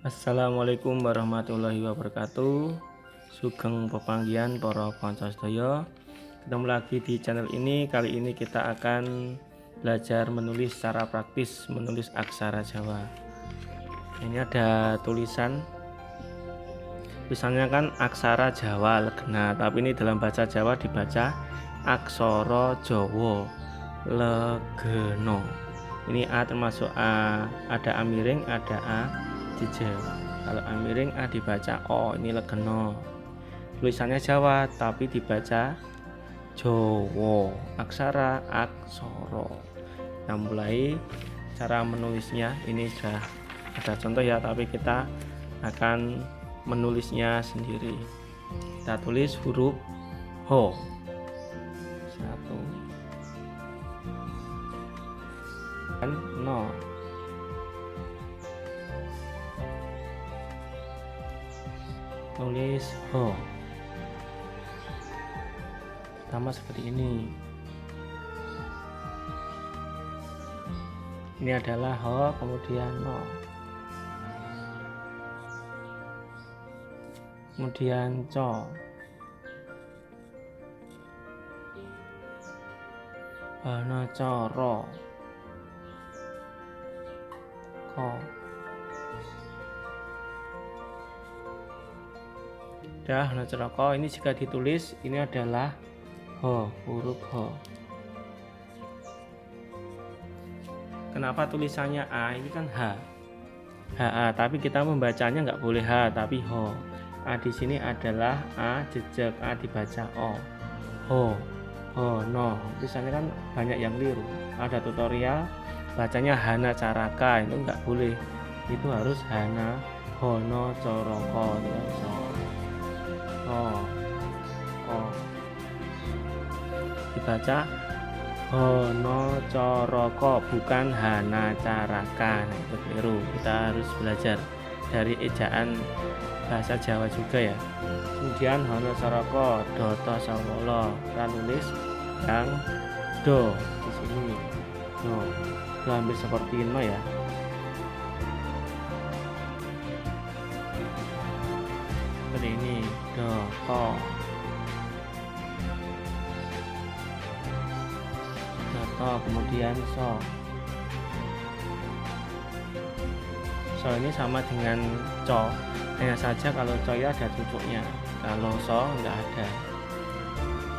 Assalamualaikum warahmatullahi wabarakatuh. Sugeng pepanggihan para kanca sedaya. Ketemu lagi di channel ini. Kali ini kita akan belajar menulis secara praktis, menulis aksara Jawa. Ini ada tulisannya kan aksara Jawa Legena, tapi ini dalam bahasa Jawa dibaca aksara Jawa Legena. Ini A termasuk A, ada A miring, ada A jejak. Kalau A miring A dibaca O, ini Legena. Tulisannya Jawa tapi dibaca Jawa, aksara aksara. Nah, mulai cara menulisnya ini sudah ada contoh ya, tapi kita akan menulisnya sendiri. Kita tulis huruf H. 1 0. Tulis H sama seperti ini. Ini adalah H, kemudian no, kemudian co, ana cara, ko. Dah, nah ceroko ini jika ditulis ini adalah H, huruf H. Kenapa tulisannya A? Ini kan H, HA, tapi kita membacanya nggak boleh H, tapi H. A di sini adalah A jejak, A dibaca O. H, no. Tulisannya kan banyak yang keliru. Ada tutorial bacanya Hana Caraka, itu nggak boleh. Itu harus Hana Hono Coroko. Dibaca Hono Coroko, bukan Hana Caraka. Nah, itu keliru. Kita harus belajar dari ejaan bahasa Jawa juga ya. Kemudian Hono Coroko, Doto Sawolo. Kita tulis yang do di sini. Do, hampir seperti no ya. Seperti ini, do, ko. Doto, kemudian so. So ini sama dengan co, hanya saja kalau co ya ada cucuknya, kalau so enggak ada.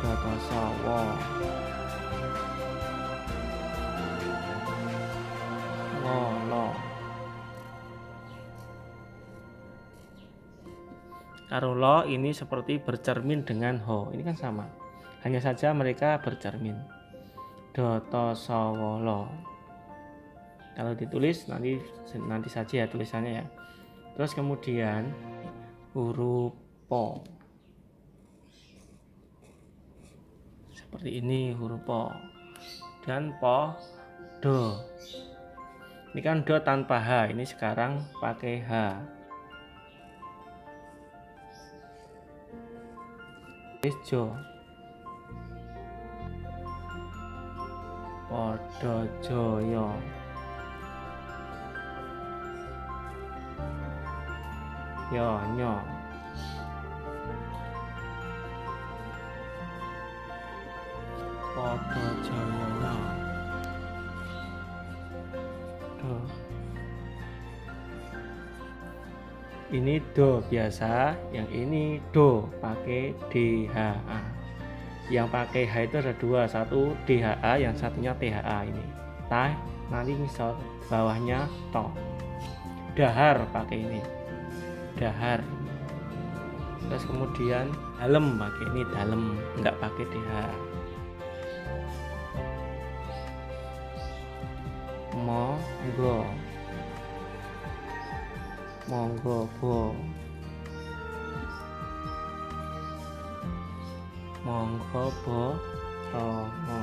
Doto so, wo. Lo. Karo lo ini seperti bercermin dengan ho, ini kan sama, hanya saja mereka bercermin. Doto sawolo. Kalau ditulis nanti saja ya tulisannya ya. Terus kemudian huruf po, seperti ini huruf po, dan po do. Ini kan do tanpa H, ini sekarang pakai H. Jo, podo joyo, yo nyo, podo joyo no, do. Ini do biasa, yang ini do pakai DHA. Yang pakai H itu ada dua, satu DHA, yang satunya THA. Ini tah, nanti misal bawahnya to. Dahar pakai ini, dahar. Terus kemudian dalem pakai ini, dalem, nggak pakai DHA. Monggo, monggo bo, monggo bo tomo.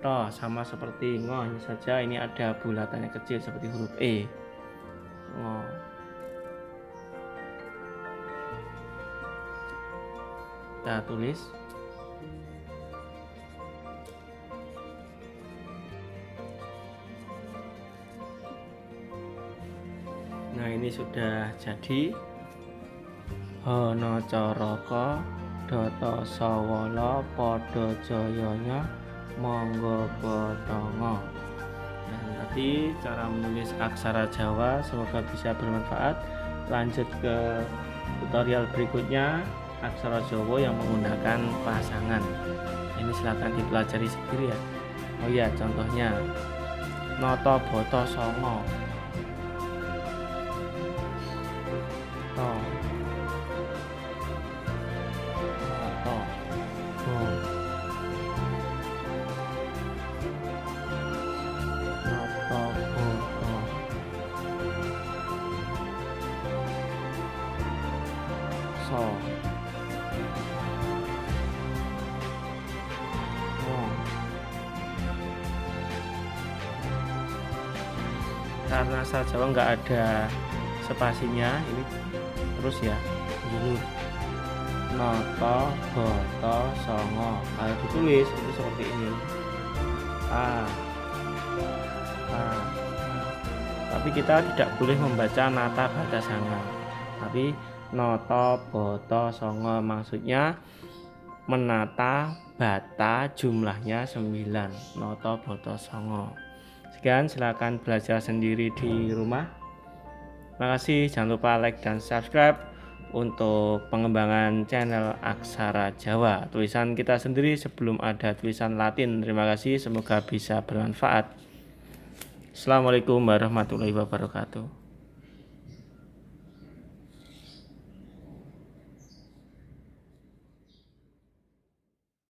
Toh sama seperti ngo, hanya saja ini ada bulatannya kecil seperti huruf E. Ngo. Kita tulis Nah, ini sudah jadi. Hana caraka data sawala pada jayanya mangga petanga. Nah, tadi cara menulis aksara Jawa, semoga bisa bermanfaat. Lanjut ke tutorial berikutnya, aksara Jawa yang menggunakan pasangan. Ini silahkan dipelajari sendiri ya. Oh iya, contohnya nata bata sanga. To so karena asal Jawa nggak ada spasinya, ini terus ya dulu nata bata sanga. Kalau ditulis itu seperti ini tapi kita tidak boleh membaca nata bata sanga, tapi nata bata sanga, maksudnya menata bata jumlahnya 9, nata bata sanga. Sekian, silakan belajar sendiri di rumah. Makasih, jangan lupa like dan subscribe untuk pengembangan channel Aksara Jawa. Tulisan kita sendiri sebelum ada tulisan Latin. Terima kasih, semoga bisa bermanfaat. Assalamualaikum warahmatullahi wabarakatuh.